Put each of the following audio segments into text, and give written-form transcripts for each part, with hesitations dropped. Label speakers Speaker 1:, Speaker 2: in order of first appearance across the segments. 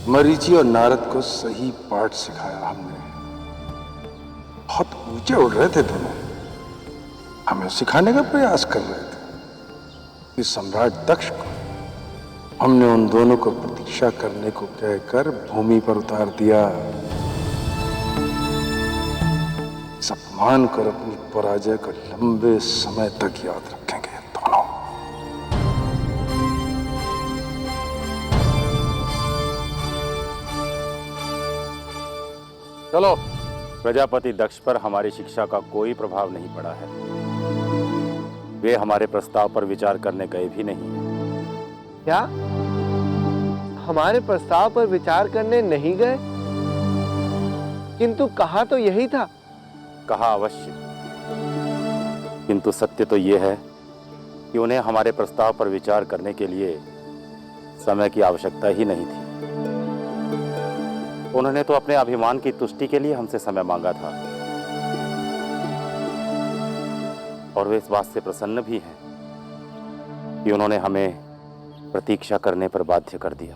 Speaker 1: मरीचि और नारद को सही पाठ सिखाया हमने। बहुत ऊंचे उड़ रहे थे दोनों, हमें सिखाने का प्रयास कर रहे थे। इस सम्राट दक्ष को हमने उन दोनों को प्रतीक्षा करने को कहकर भूमि पर उतार दिया। इस अपमान कर अपनी पराजय को लंबे समय तक याद रखेंगे दोनों।
Speaker 2: चलो। प्रजापति दक्ष पर हमारी शिक्षा का कोई प्रभाव नहीं पड़ा है। वे हमारे प्रस्ताव पर विचार करने गए भी नहीं।
Speaker 3: क्या हमारे प्रस्ताव पर विचार करने नहीं गए? किंतु कहा तो यही था।
Speaker 2: कहा अवश्य, किंतु सत्य तो यह है कि उन्हें हमारे प्रस्ताव पर विचार करने के लिए समय की आवश्यकता ही नहीं थी। उन्होंने तो अपने अभिमान की तुष्टि के लिए हमसे समय मांगा था, और वे इस बात से प्रसन्न भी हैं कि उन्होंने हमें प्रतीक्षा करने पर बाध्य कर दिया।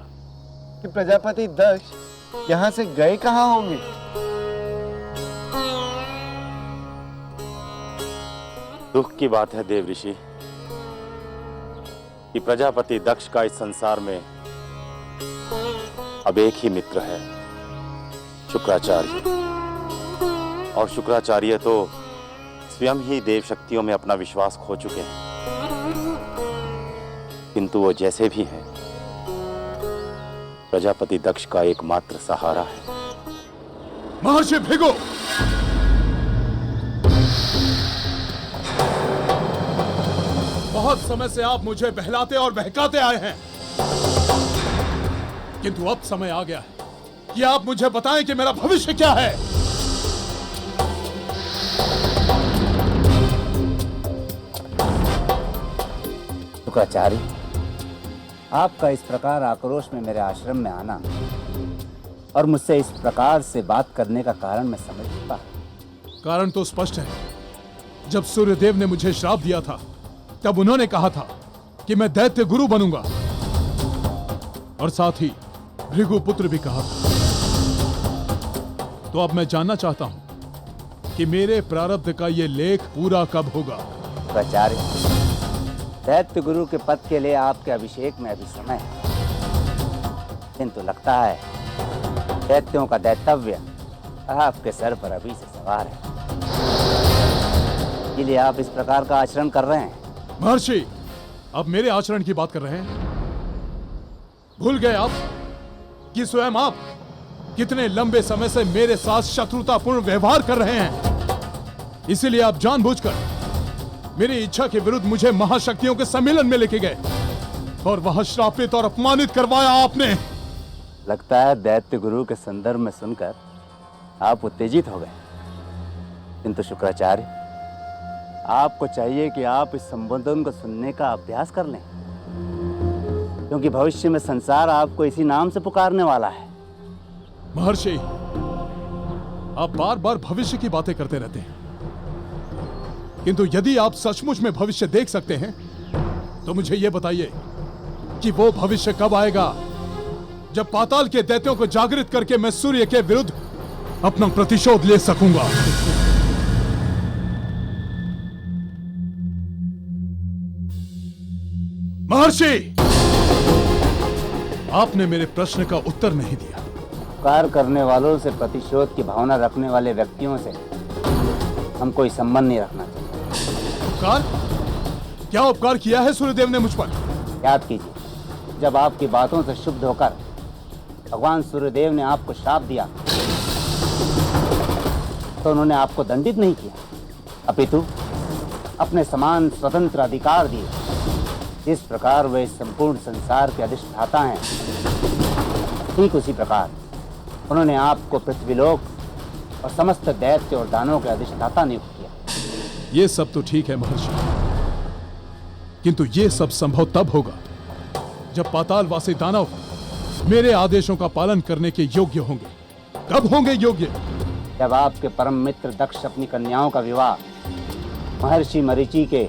Speaker 3: कि प्रजापति दक्ष यहाँ से गए कहाँ होंगे?
Speaker 2: दुख की बात है देव ऋषि कि प्रजापति दक्ष का इस संसार में अब एक ही मित्र है, शुक्राचार्य। और शुक्राचार्य तो स्वयं ही देव शक्तियों में अपना विश्वास खो चुके हैं। किंतु वो जैसे भी हैं, प्रजापति दक्ष का एकमात्र सहारा है।
Speaker 4: महर्षि भृगु, बहुत समय से आप मुझे बहलाते और बहकाते आए हैं, किंतु अब समय आ गया है कि आप मुझे बताएं कि मेरा भविष्य क्या है।
Speaker 5: शुक्राचार्य, आपका इस प्रकार आक्रोश में मेरे आश्रम में आना और मुझसे इस प्रकार से बात करने का कारण मैं समझ चुका।
Speaker 4: कारण तो स्पष्ट है। जब सूर्यदेव ने मुझे श्राप दिया था, तब उन्होंने कहा था कि मैं दैत्य गुरु बनूंगा, और साथ ही भृगु पुत्र भी कहा था। तो अब मैं जानना चाहता हूं कि मेरे प्रारब्ध का यह लेख पूरा कब होगा।
Speaker 5: शुक्राचार्य, दैत्य गुरु के पद के लिए आपके अभिषेक में अभी समय है, किंतु लगता है दैत्यों का दैतव्य आपके सर पर अभी से सवार है, इसलिए आप इस प्रकार का आचरण कर रहे हैं।
Speaker 4: महर्षि, अब मेरे आचरण की बात कर रहे हैं? भूल गए आप कि स्वयं आप कितने लंबे समय से मेरे साथ शत्रुतापूर्ण व्यवहार कर रहे हैं। इसीलिए आप जानबूझकर मेरी इच्छा के विरुद्ध मुझे महाशक्तियों के सम्मेलन में लेके गए और वहां श्रापित और अपमानित करवाया आपने।
Speaker 5: लगता है दैत्य गुरु के संदर्भ में सुनकर आप उत्तेजित हो गए, किंतु शुक्राचार्य, आपको चाहिए कि आप इस संबोधन को सुनने का अभ्यास कर लें, क्योंकि भविष्य में संसार आपको इसी नाम से पुकारने वाला है।
Speaker 4: महर्षि, आप बार बार भविष्य की बातें करते रहते हैं, किंतु यदि आप सचमुच में भविष्य देख सकते हैं तो मुझे यह बताइए कि वो भविष्य कब आएगा जब पाताल के दैत्यों को जागृत करके मैं सूर्य के विरुद्ध अपना प्रतिशोध ले सकूंगा। महर्षि, आपने मेरे प्रश्न का उत्तर नहीं दिया।
Speaker 5: उपकार करने वालों से प्रतिशोध की भावना रखने वाले व्यक्तियों से हम कोई संबंध नहीं रखना चाहते।
Speaker 4: उपकार? क्या उपकार किया है सूर्यदेव ने मुझ पर?
Speaker 5: याद कीजिए, जब आपकी बातों से शुद्ध होकर भगवान सूर्यदेव ने आपको श्राप दिया तो उन्होंने आपको दंडित नहीं किया, अपितु अपने समान स्वतंत्र अधिकार दिए। जिस प्रकार वे संपूर्ण संसार के अधिष्ठाता हैं, ठीक उसी प्रकार उन्होंने आपको पृथ्वीलोक और समस्त दैत्य और दानों के अधिष्ठाता नियुक्त किया।
Speaker 4: ये सब तो ठीक है महर्षि, किंतु ये सब संभव तब होगा जब पातालवासी दानव मेरे आदेशों का पालन करने के योग्य होंगे। कब होंगे योग्य?
Speaker 5: जब आपके परम मित्र दक्ष अपनी कन्याओं का विवाह महर्षि मरीचि के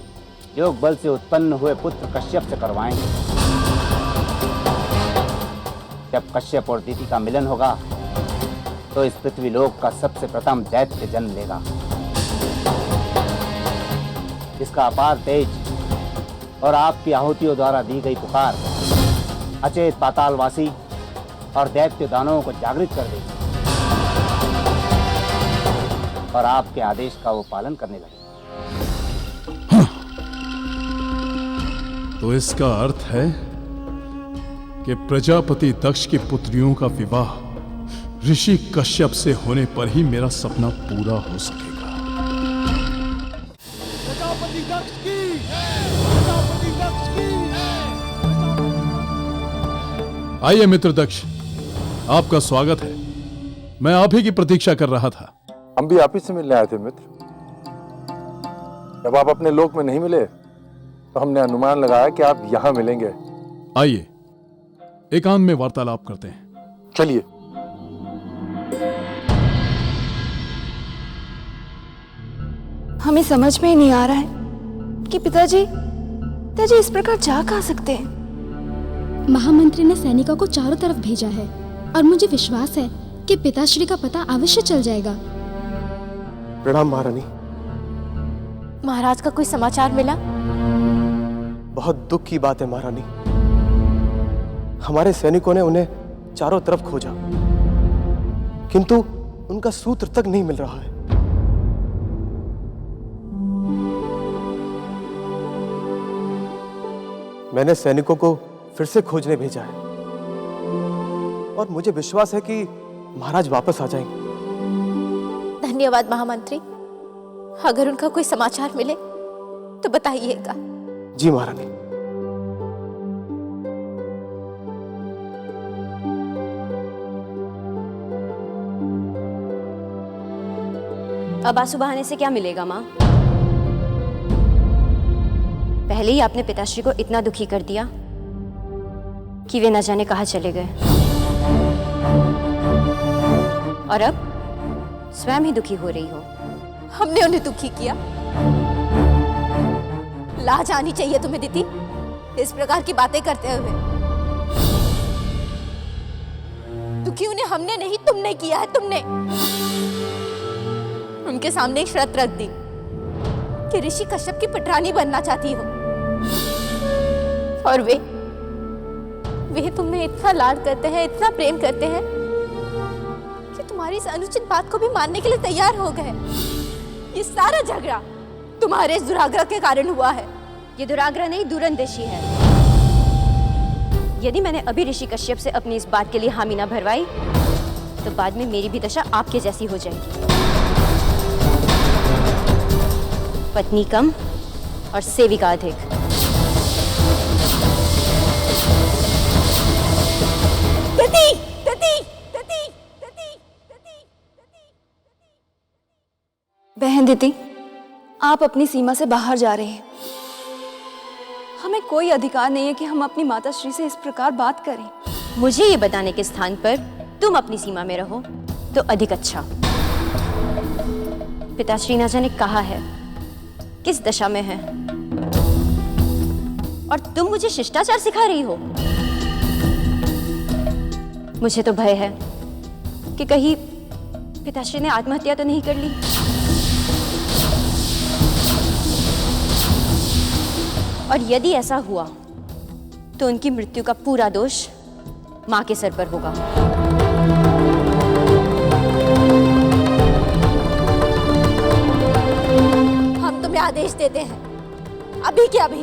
Speaker 5: योग बल से उत्पन्न हुए पुत्र कश्यप से करवाएंगे। जब कश्यप और दिति का मिलन होगा तो इस पृथ्वीलोक का सबसे प्रथम दैत्य जन्म लेगा। इसका अपार तेज और आपकी आहुतियों द्वारा दी गई पुकार अचेत पातालवासी और दैत्य दानवों को जागृत कर देगी और आपके आदेश का वो पालन करने लगेगा।
Speaker 4: तो इसका अर्थ है कि प्रजापति दक्ष की पुत्रियों का विवाह ऋषि कश्यप से होने पर ही मेरा सपना पूरा हो सकेगा। प्रजापति दक्ष की, प्रजापति दक्ष की। आइए मित्र दक्ष, आपका स्वागत है। मैं आप ही की प्रतीक्षा कर रहा था।
Speaker 1: हम भी आप ही से मिलने आए थे मित्र। जब आप अपने लोक में नहीं मिले तो हमने अनुमान लगाया कि आप यहां मिलेंगे।
Speaker 4: आइए एकांत में वार्तालाप करते हैं।
Speaker 1: चलिए।
Speaker 6: हमें समझ में ही नहीं आ रहा है कि पिताजी इस प्रकार जा कहाँ सकते हैं।
Speaker 7: महामंत्री ने सैनिकों को चारों तरफ भेजा है और मुझे विश्वास है कि पिताश्री का पता अवश्य चल जाएगा।
Speaker 3: प्रणाम महारानी।
Speaker 6: महाराज का कोई समाचार मिला?
Speaker 3: बहुत दुख की बात है महारानी। हमारे सैनिकों ने उन्हें चारों तरफ खोजा, किंतु उनका सूत्र तक नहीं मिल रहा है। मैंने सैनिकों को फिर से खोजने भेजा है और मुझे विश्वास है कि महाराज वापस आ जाएंगे।
Speaker 6: धन्यवाद महामंत्री। अगर उनका कोई समाचार मिले तो बताइएगा।
Speaker 3: जी महारानी।
Speaker 8: अब आंसू बहाने से क्या मिलेगा माँ? पहले ही आपने पिताश्री को इतना दुखी कर दिया कि वे न जाने कहाँ चले गए, और अब स्वयं ही दुखी हो रही हो।
Speaker 6: हमने उन्हें दुखी किया? लाज आनी चाहिए तुम्हें दीदी, इस प्रकार की बातें करते हुए। दुखी उन्हें हमने नहीं, तुमने किया है। तुमने उनके सामने एक शर्त रख दी कि ऋषि कश्यप की पटरानी बनना चाहती हो, और वे तुम्हें इतना लाड करते हैं, इतना प्रेम करते हैं कि तुम्हारी इस अनुचित बात को भी मानने के लिए तैयार हो गए। ये सारा झगड़ा तुम्हारे इस दुराग्रह के कारण हुआ है।
Speaker 8: ये दुराग्रह नहीं, दूरंदेशी है। यदि मैंने अभी ऋषि कश्यप से अपनी इस बात के लिए हामी ना भरवाई तो बाद में मेरी भी दशा आपके जैसी हो जाएगी। पत्नी कम और सेविका अधिक।
Speaker 6: बहन दीदी, आप अपनी सीमा से बाहर जा रहे हैं। हमें कोई अधिकार नहीं है कि हम अपनी माताश्री से इस प्रकार बात करें।
Speaker 8: मुझे ये बताने के स्थान पर तुम अपनी सीमा में रहो तो अधिक अच्छा। पिताश्री ना जाने कहाँ है, किस दशा में है, और तुम मुझे शिष्टाचार सिखा रही हो। मुझे तो भय है कि कहीं पिताश्री ने आत्महत्या तो नहीं कर ली। और यदि ऐसा हुआ तो उनकी मृत्यु का पूरा दोष मां के सर पर होगा।
Speaker 6: हम तुम्हें आदेश देते हैं, अभी के अभी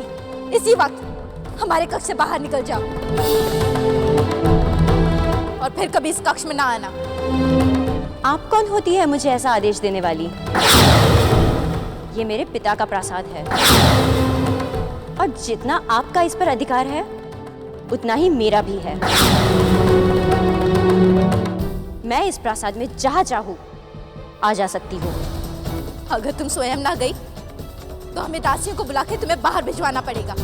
Speaker 6: इसी वक्त हमारे कक्ष से बाहर निकल जाओ और फिर कभी इस कक्ष में ना आना।
Speaker 8: आप कौन होती है मुझे ऐसा आदेश देने वाली? ये मेरे पिता का प्रासाद है, और जितना आपका इस पर अधिकार है उतना ही मेरा भी है। मैं इस प्रासाद में जहां चाहूं आ जा सकती हूँ।
Speaker 6: अगर तुम स्वयं ना गई तो हमें दासियों को बुला के तुम्हें बाहर भिजवाना पड़ेगा।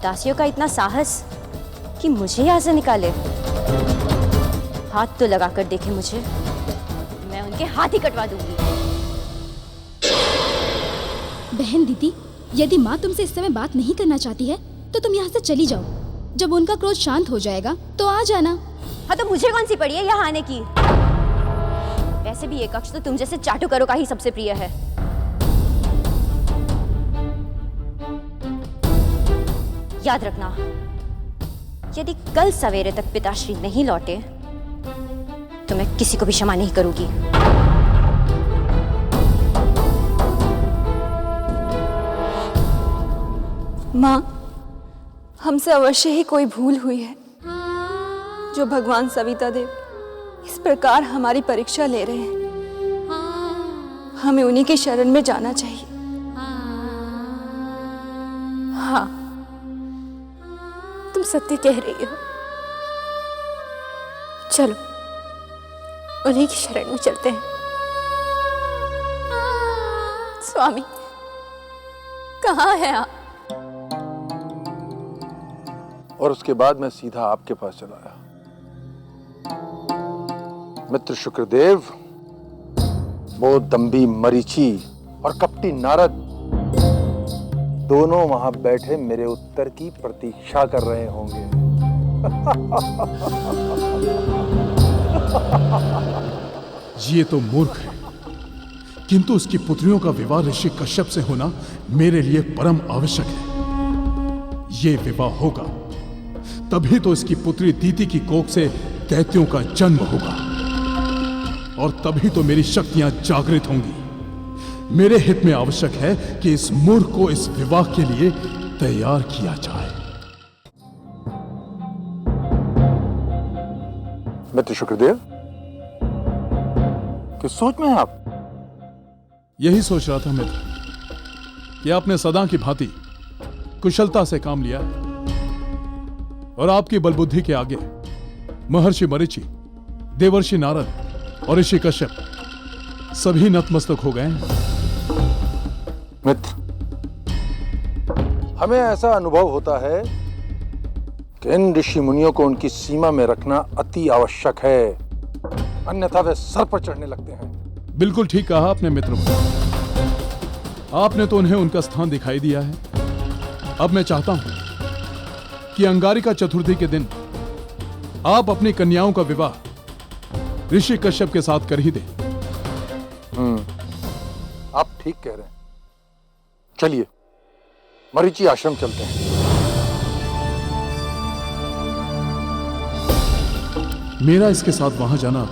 Speaker 8: दासियों का इतना साहस कि मुझे यहाँ से निकाले? हाथ तो लगा कर देखे मुझे, मैं उनके हाथ ही कटवा दूंगी।
Speaker 7: बहन दीदी, यदि माँ तुमसे इस समय बात नहीं करना चाहती है तो तुम यहाँ से चली जाओ। जब उनका क्रोध शांत हो जाएगा तो आ जाना।
Speaker 8: हाँ, तो मुझे कौन सी पड़ी है यहाँ आने की? वैसे भी ये कक्ष तो तुम जैसे चाटुकारों का ही सबसे प्रिय है। याद रखना, यदि कल सवेरे तक पिताश्री नहीं लौटे तो मैं किसी को भी क्षमा नहीं करूंगी।
Speaker 6: माँ, हमसे अवश्य ही कोई भूल हुई है जो भगवान सविता देव इस प्रकार हमारी परीक्षा ले रहे हैं। हमें उन्हीं की शरण में जाना चाहिए। हाँ, तुम सत्य कह रही हो। चलो उन्हीं की शरण में चलते हैं। स्वामी, कहाँ हैं आप?
Speaker 1: और उसके बाद मैं सीधा आपके पास चला आया। मित्र शुक्रदेव, वो दंभी मरीचि और कपटी नारद दोनों वहां बैठे मेरे उत्तर की प्रतीक्षा कर रहे होंगे।
Speaker 4: ये तो मूर्ख है, किंतु उसकी पुत्रियों का विवाह ऋषि कश्यप से होना मेरे लिए परम आवश्यक है। ये विवाह होगा तभी तो इसकी पुत्री दीति की कोख से दैत्यों का जन्म होगा, और तभी तो मेरी शक्तियां जागृत होंगी। मेरे हित में आवश्यक है कि इस मूर्ख को इस विवाह के लिए तैयार किया जाए।
Speaker 1: मित्र शुक्रदेव, किस सोच में हैं आप?
Speaker 4: यही सोच रहा था मित्र कि आपने सदा की भांति कुशलता से काम लिया है और आपकी बलबुद्धि के आगे महर्षि मरीचि, देवर्षि नारद और ऋषि कश्यप सभी नतमस्तक हो गए हैं।
Speaker 1: मित्र, हमें ऐसा अनुभव होता है कि इन ऋषि मुनियों को उनकी सीमा में रखना अति आवश्यक है, अन्यथा वे सर पर चढ़ने लगते हैं।
Speaker 4: बिल्कुल ठीक कहा आपने मित्र। आपने तो उन्हें उनका स्थान दिखाई दिया है। अब मैं चाहता हूं कि अंगारिका चतुर्थी के दिन आप अपनी कन्याओं का विवाह ऋषि कश्यप के साथ कर ही दें।
Speaker 1: आप ठीक कह रहे हैं। चलिए मरीचि आश्रम चलते हैं।
Speaker 4: मेरा इसके साथ वहां जाना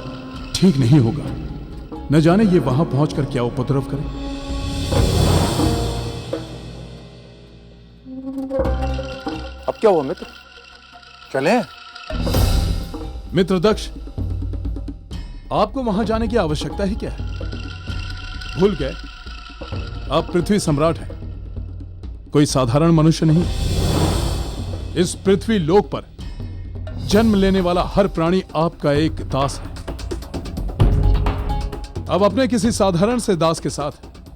Speaker 4: ठीक नहीं होगा। न जाने ये वहां पहुंचकर क्या उपद्रव करे।
Speaker 1: अब क्या हुआ मित्र, चलें?
Speaker 4: मित्र दक्ष, आपको वहां जाने की आवश्यकता ही क्या है? भूल गए आप पृथ्वी सम्राट हैं, कोई साधारण मनुष्य नहीं। इस पृथ्वी लोक पर जन्म लेने वाला हर प्राणी आपका एक दास है। अब अपने किसी साधारण से दास के साथ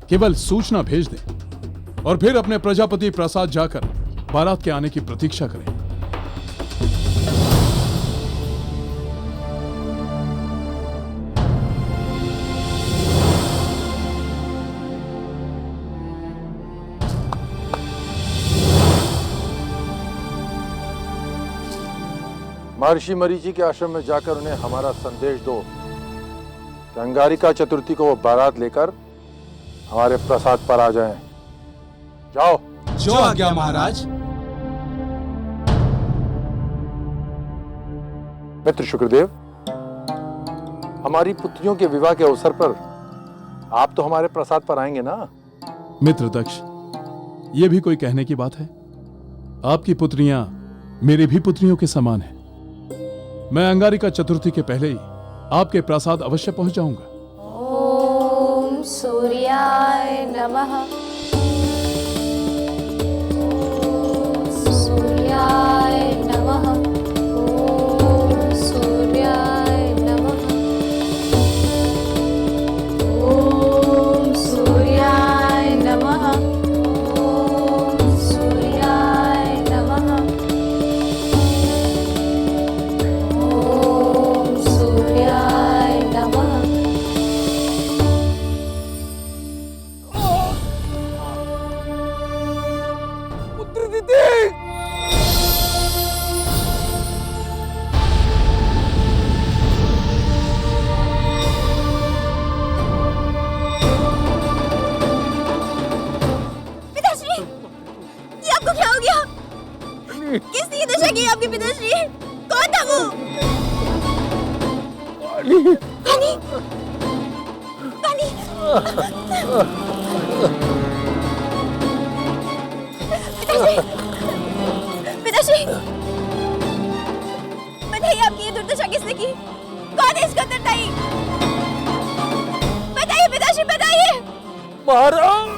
Speaker 4: केवल सूचना भेज दें और फिर अपने प्रजापति प्रासाद जाकर बारात के आने की प्रतीक्षा करें।
Speaker 1: महर्षि मरीचि के आश्रम में जाकर उन्हें हमारा संदेश दो कि अंगारिका चतुर्थी को वो बारात लेकर हमारे प्रसाद पर आ जाएं। जाओ।
Speaker 9: जो आज्ञा महाराज।
Speaker 1: मित्र शुक्रदेव, हमारी पुत्रियों के विवाह के अवसर पर आप तो हमारे प्रसाद पर आएंगे ना?
Speaker 4: मित्र दक्ष, यह भी कोई कहने की बात है? आपकी पुत्रियां मेरी भी पुत्रियों के समान हैं। मैं अंगारिका चतुर्थी के पहले ही आपके प्रासाद अवश्य पहुंच जाऊंगा।
Speaker 6: ओम सूर्याय नमः। सूर्याय नमः। ओम सूर्याय नमः। ओम सूर्याय नमः। ओम सूर्याय नमः। ओम सूर्याय नमः।
Speaker 3: पुत्र दीदी,
Speaker 8: किसने ये दशा की आपके पिताश्री? कौन था वो? पानी पानी पिताश्री बताइए, आपकी ये दुर्दशा किसने की? कौन है इसका उत्तरदायी? बताइए पिताश्री, बताइए।
Speaker 9: महाराज